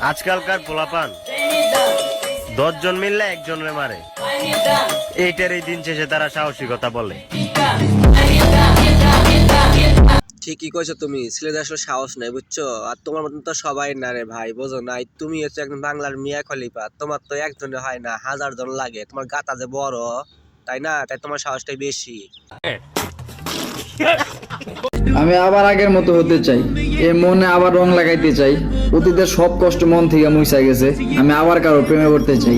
আজকালকার পোলাপান 10 জন মিললে একজনের মারে, এইটার এই দিন শেষে তারা সাহসিকতা বলে। ঠিকই কইছো তুমি, ছেলেদের আসলে সাহস নাই বুঝছো। আর তোমার মতন তো সবাই না রে ভাই, বোঝো নাই? তুমি হচ্ছে একদম বাংলার মিয়া খলিফা, তোমার তো একজনে হয় না, 1000 জন লাগে। তোমার গাতা যে বড়, তাই না? তাই তোমার সাহসটাই বেশি। আমি আবার আগের মতো হতে চাই, এ মনে আবার রং লাগাইতে চাই। অতীতের সব কষ্ট মন থেকে মুছে গেছে, আমি আবার কারো প্রেমে পড়তে চাই।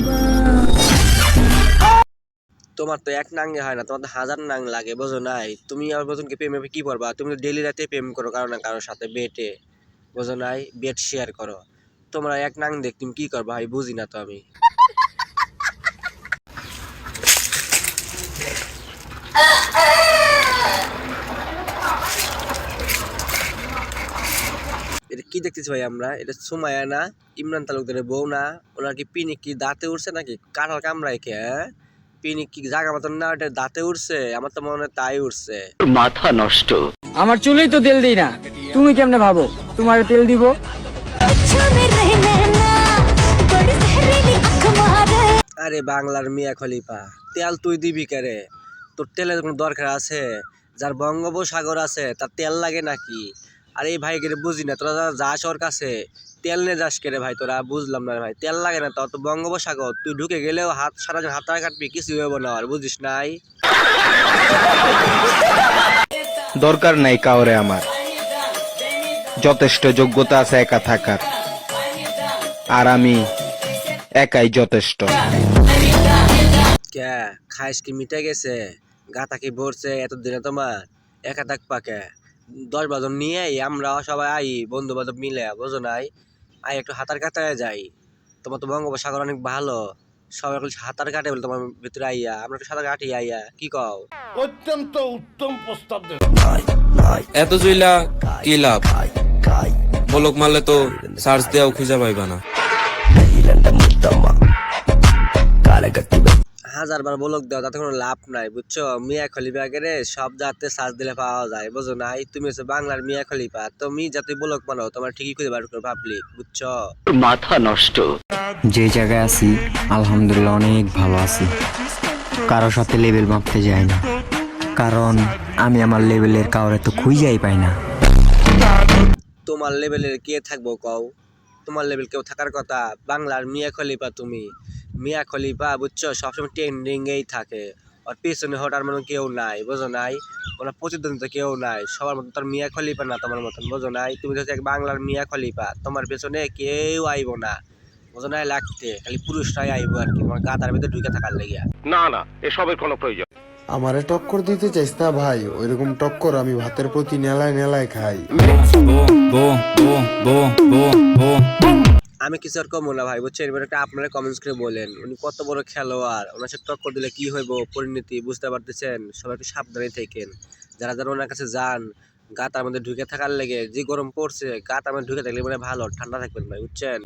তোমার তো এক নাঙ্গে হয় না, তোমার তো 1000 নাং লাগে, বোঝো নাই? তুমি আর বোঝনকে প্রেমে কি করবা? তুমি তো ডেলি রাতে প্রেম করো কারো না কারোর সাথে বেটে, বোঝো নাই? বেট শেয়ার করো। তোমরা এক নাং দেখ তুমি কি করবা ভাই, বুঝি না তো আমি। এটা কি দেখতেছি ভাই আমরা? এটা সুমাইয়া না, ইমরান তালুকদারের বউ না? ওনার কি পিনিক কি দাঁতে উঠছে নাকি? কাঁঠাল কামড়ায় কে? পিনিক কি জায়গা মতন না, ওটা দাঁতে উঠছে? আমার তো মনে হয় তাই উঠছে। মাথা নষ্ট। আমার চুলেই তো তেল দিই না, তুমি কেমনে ভাবো তোমার তেল দিব? আরে বাংলার মিয়া খলিফা, তেল তুই দিবি কে রে? তোর তেলের কোনো দরকার আছে? যার বঙ্গোপসাগর আছে তার তেল লাগে নাকি? আরে এই ভাই কে বুঝি না, তোরা যাস ওর কাছে তেল নিয়ে যাস কে রে ভাই? তোরা বুঝলাম না রে ভাই, তেল লাগে না তো, তো বঙ্গোপসাগর তুই ঢুকে গেলেও হাত সারাদিন হাত কাটবি, কিছু হইব না, আর বুঝিস নাই? দরকার নাই কাউরে আমার, যথেষ্ট যোগ্যতা আছে একা থাকার, আর আমি একাই যথেষ্ট। কে খাইস কি মিটে গেছে? গাতা কি ভরছে এতদিনে তোমার? একা থাক পাকে 10 জন নিয়ে আমরা সবাই আই, বন্ধু বান্ধব মিলে, বোঝো নাই? আই একটু হাতার কাটায় যাই। তোমার তো বঙ্গোপসাগর অনেক ভালো, সবাই একটু সাঁতার কাটে বলে তোমার ভিতরে আইয়া, আমরা একটু সাঁতার কাটি আইয়া, কি কও? অত্যন্ত উত্তম প্রস্তাব। এত জইলা কি লাভ? বলক মারলে তো সার্চ দেওয়াও খুঁজে পাইবা না। 1000 বার বলক দাও, তাতে কোনো লাভ নাই বুঝছো। মিয়া খলিফা রে সব জাতে সার্চ দিলে পাওয়া যায়, বুঝো নাই? তুমি হচ্ছে বাংলার মিয়া খলিফা, তুমি যাতে বলক মানো তোমার ঠিকই খুঁজে বার করে পাবলিক, বুঝছো? মাথা নষ্ট। যে জায়গায় আছি আলহামদুলিল্লাহ অনেক ভালো আছি, কারো সাথে লেভেল মাপতে যাই না, কারণ আমি আমার লেভেলের কাউরে তো খুঁজেই পাই না। তোমার লেভেলের কে থাকবো কও? তোমার লেভেল কেউ থাকার কথা? বাংলার মিয়া খলিফা তুমি, মিয়া খলিফা বুঝছো, সবসময় ট্রেন্ডিংয়েই থাকে। আর পিছনে হটার মতো কেউ নাই, বোঝো নাই? ওনার প্রতিদ্বন্দ্বিতা কেউ নাই, সবার মতো তোর মিয়া খলিফা না তোমার মতন, বোঝো নাই? তুমি হচ্ছে এক বাংলার মিয়া খলিফা, তোমার পেছনে কেউ আইব না, বোঝো নাই? লাগতে খালি পুরুষরাই আইব আর কি, তোমার গাতার ভিতরে ঢুকে থাকার লেগিয়া। না না, এসবের কোনো প্রয়োজন। আমারে টক্কর দিতে চাইস না ভাই, ওইরকম টক্কর আমি ভাতের প্রতি নেলায় নেলায় খাই। আমি কিছু আর কমো না ভাই, বুঝছেন? এবার একটা আপনারা কমেন্টস করে বলেন উনি কত বড় খেলোয়াড়, ওনার সাথে টক্কর দিলে কি হইব পরিণতি, বুঝতে পারতেছেন? সবাই একটু সাবধানে থাকেন, যারা যারা ওনার কাছে যান। গাতার মধ্যে ঢুকে থাকার লেগে যে গরম পড়ছে, গাতার মধ্যে ঢুকে থাকলে মানে ভালো ঠান্ডা থাকবেন ভাই, বুঝছেন?